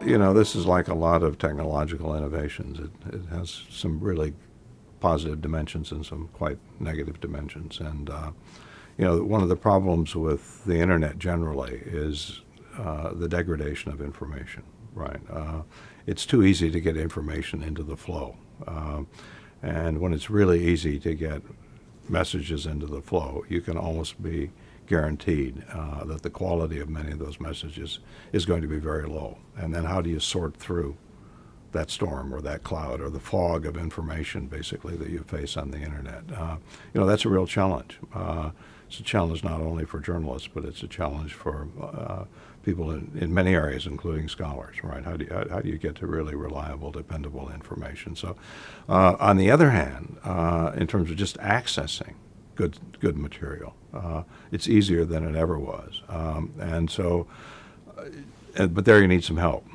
this is like a lot of technological innovations. It has some really positive dimensions and some quite negative dimensions. And, one of the problems with the internet generally is the degradation of information, right? It's too easy to get information into the flow. And when it's really easy to get messages into the flow, you can almost be guaranteed that the quality of many of those messages is going to be very low. And then how do you sort through that storm or that cloud or the fog of information, basically, that you face on the internet? That's a real challenge. It's a challenge not only for journalists, but it's a challenge for people in many areas, including scholars, right? How do you get to really reliable, dependable information? So, on the other hand, in terms of just accessing good material, it's easier than it ever was. But there you need some help.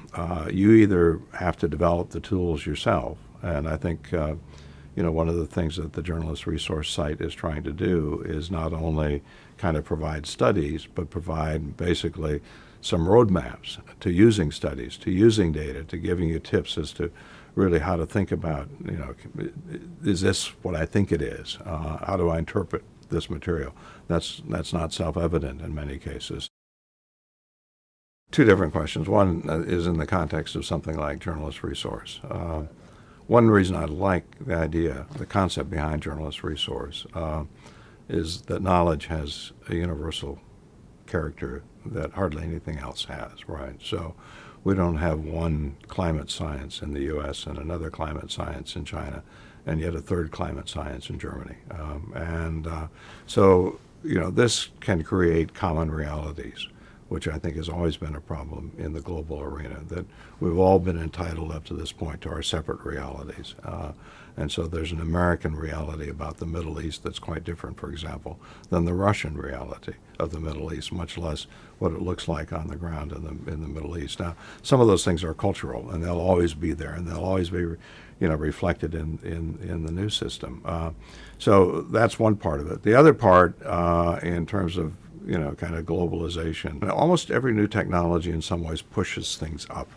You either have to develop the tools yourself, and I think one of the things that the Journalist Resource Site is trying to do is not only kind of provide studies, but provide basically some roadmaps to using studies, to using data, to giving you tips as to really how to think about, is this what I think it is? How do I interpret this material? That's not self-evident in many cases. Two different questions. One is in the context of something like Journalist Resource. One reason I like the idea, the concept behind Journalist Resource, is that knowledge has a universal character that hardly anything else has, right? So we don't have one climate science in the U.S. and another climate science in China, and yet a third climate science in Germany. So this can create common realities, which I think has always been a problem in the global arena, that we've all been entitled up to this point to our separate realities. And so there's an American reality about the Middle East that's quite different, for example, than the Russian reality of the Middle East, much less what it looks like on the ground in the Middle East. Now, some of those things are cultural, and they'll always be there, and they'll always be reflected in the news system. So that's one part of it. The other part, in terms of kind of globalization. Almost every new technology in some ways pushes things up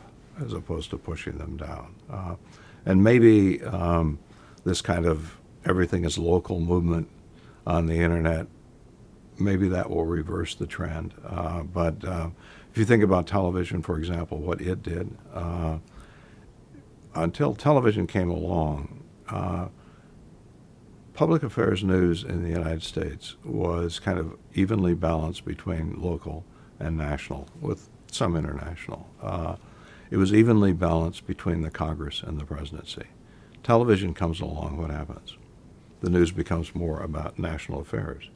as opposed to pushing them down. And maybe this kind of everything is local movement on the internet, maybe that will reverse the trend. But if you think about television, for example, what it did, until television came along, public affairs news in the United States was kind of evenly balanced between local and national, with some international. It was evenly balanced between the Congress and the presidency. Television comes along, what happens? The news becomes more about national affairs,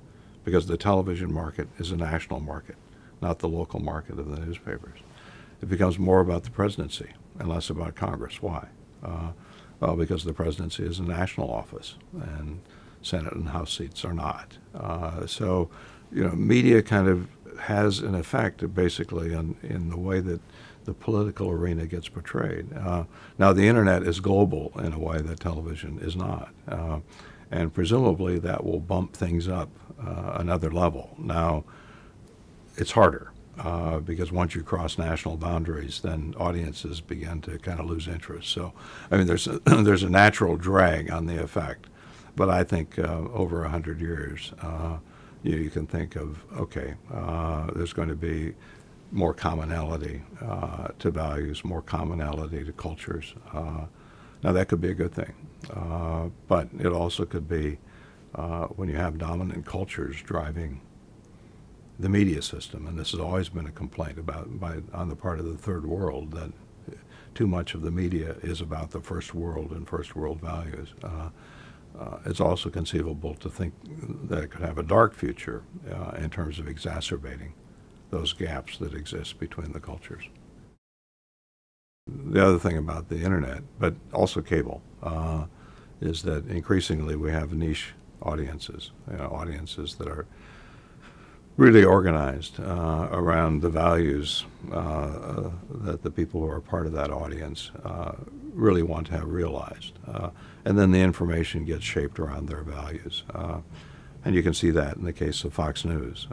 because the television market is a national market, not the local market of the newspapers. It becomes more about the presidency and less about Congress. Why? Well, because the presidency is a national office, and Senate and House seats are not. So, media kind of has an effect, basically, in the way that the political arena gets portrayed. Now, the internet is global in a way that television is not, and presumably that will bump things up another level. Now, it's harder. Because once you cross national boundaries, then audiences begin to kind of lose interest. So, I mean, there's a natural drag on the effect. But I think over 100 years, you can think of, there's going to be more commonality to values, more commonality to cultures. Now, that could be a good thing. But it also could be when you have dominant cultures driving the media system, and this has always been a complaint on the part of the third world, that too much of the media is about the first world and first world values. It's also conceivable to think that it could have a dark future in terms of exacerbating those gaps that exist between the cultures. The other thing about the internet, but also cable, is that increasingly we have niche audiences, audiences that are really organized around the values that the people who are part of that audience really want to have realized. And then the information gets shaped around their values. And you can see that in the case of Fox News.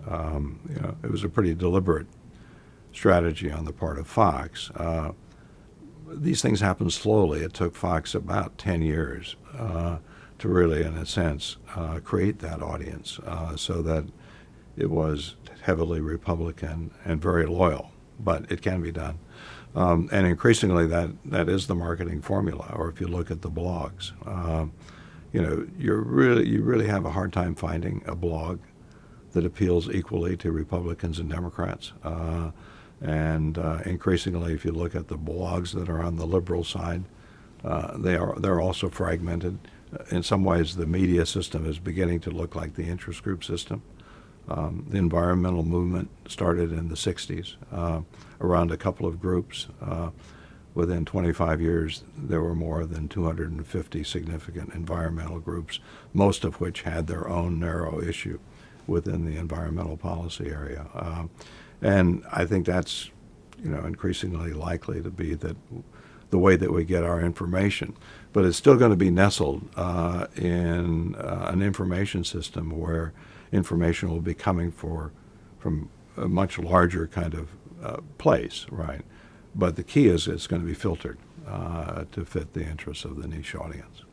It was a pretty deliberate strategy on the part of Fox these things happen slowly. It took Fox about 10 years to really, in a sense, create that audience so that it was heavily Republican and very loyal. But it can be done. And increasingly, that is the marketing formula. Or if you look at the blogs, you really have a hard time finding a blog that appeals equally to Republicans and Democrats. And increasingly, if you look at the blogs that are on the liberal side, they're also fragmented. In some ways, the media system is beginning to look like the interest group system. The environmental movement started in the 60s around a couple of groups. Within 25 years, there were more than 250 significant environmental groups, most of which had their own narrow issue within the environmental policy area. And I think that's, increasingly likely to be that the way that we get our information. But it's still going to be nestled in an information system where information will be coming from a much larger kind of place, right? But the key is it's going to be filtered to fit the interests of the niche audience.